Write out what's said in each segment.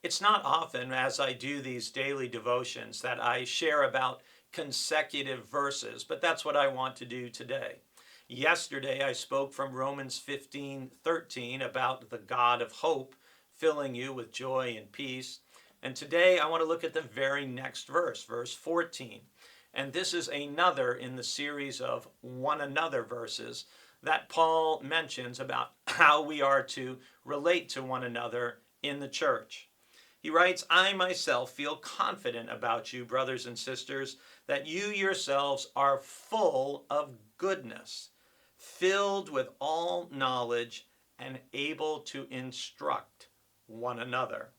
It's not often as I do these daily devotions that I share about consecutive verses, but that's what I want to do today. Yesterday, I spoke from Romans 15:13 about the God of hope filling you with joy and peace. And today, I want to look at the very next verse, verse 14. And this is another in the series of one another verses that Paul mentions about how we are to relate to one another in the church. He writes, I myself feel confident about you, brothers and sisters, that you yourselves are full of goodness, filled with all knowledge, and able to instruct one another.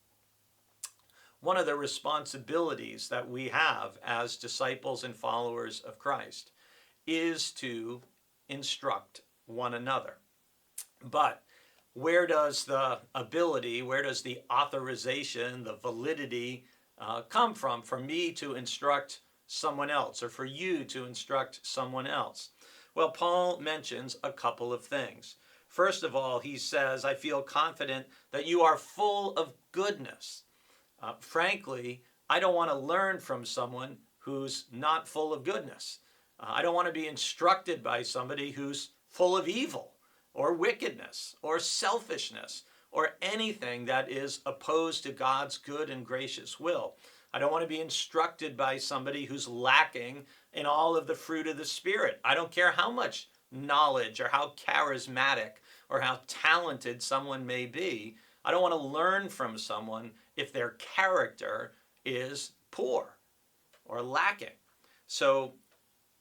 One of the responsibilities that we have as disciples and followers of Christ is to instruct one another. But where does the ability, where does the authorization, the validity come from for me to instruct someone else or for you to instruct someone else? Well, Paul mentions a couple of things. First of all, he says, I feel confident that you are full of goodness. Frankly, I don't want to learn from someone who's not full of goodness. I don't want to be instructed by somebody who's full of evil or wickedness or selfishness or anything that is opposed to God's good and gracious will. I don't want to be instructed by somebody who's lacking in all of the fruit of the Spirit. I don't care how much knowledge or how charismatic or how talented someone may be. I don't want to learn from someone if their character is poor or lacking. So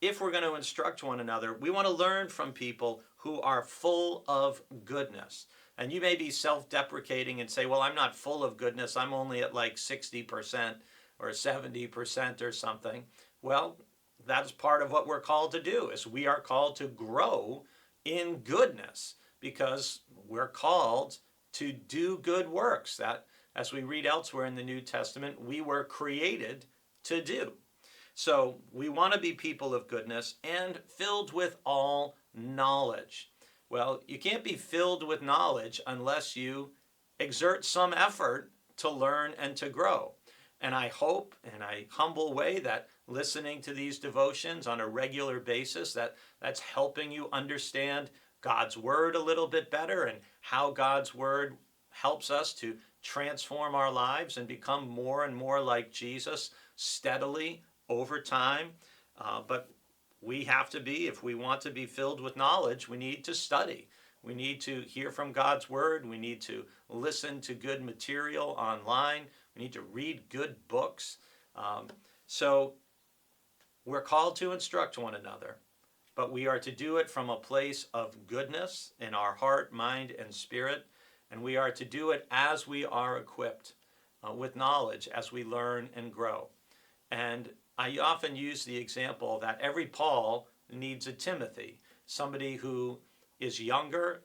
if we're going to instruct one another, we want to learn from people who are full of goodness. And you may be self-deprecating and say, well, I'm not full of goodness. I'm only at like 60% or 70% or something. Well, that's part of what we're called to do, is we are called to grow in goodness because we're called to do good works that, as we read elsewhere in the New Testament, we were created to do. So we want to be people of goodness and filled with all knowledge. Well, you can't be filled with knowledge unless you exert some effort to learn and to grow. And I hope in a humble way that listening to these devotions on a regular basis, that's helping you understand God's Word a little bit better and how God's Word helps us to transform our lives and become more and more like Jesus steadily over time. But we have to be, if we want to be filled with knowledge, we need to study. We need to hear from God's Word. We need to listen to good material online. We need to read good books. So we're called to instruct one another, but we are to do it from a place of goodness in our heart, mind, and spirit. And we are to do it as we are equipped with knowledge, as we learn and grow. And I often use the example that every Paul needs a Timothy, somebody who is younger,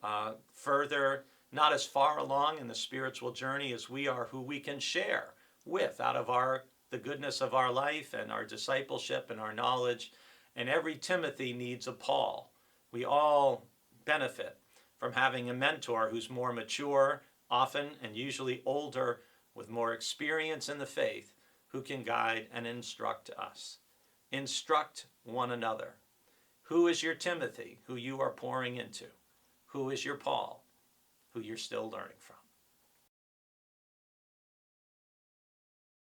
further, not as far along in the spiritual journey as we are, who we can share with out of the goodness of our life and our discipleship and our knowledge. And every Timothy needs a Paul. We all benefit from having a mentor who's more mature, often and usually older, with more experience in the faith, who can guide and instruct us. Instruct one another. Who is your Timothy, who you are pouring into? Who is your Paul, who you're still learning from?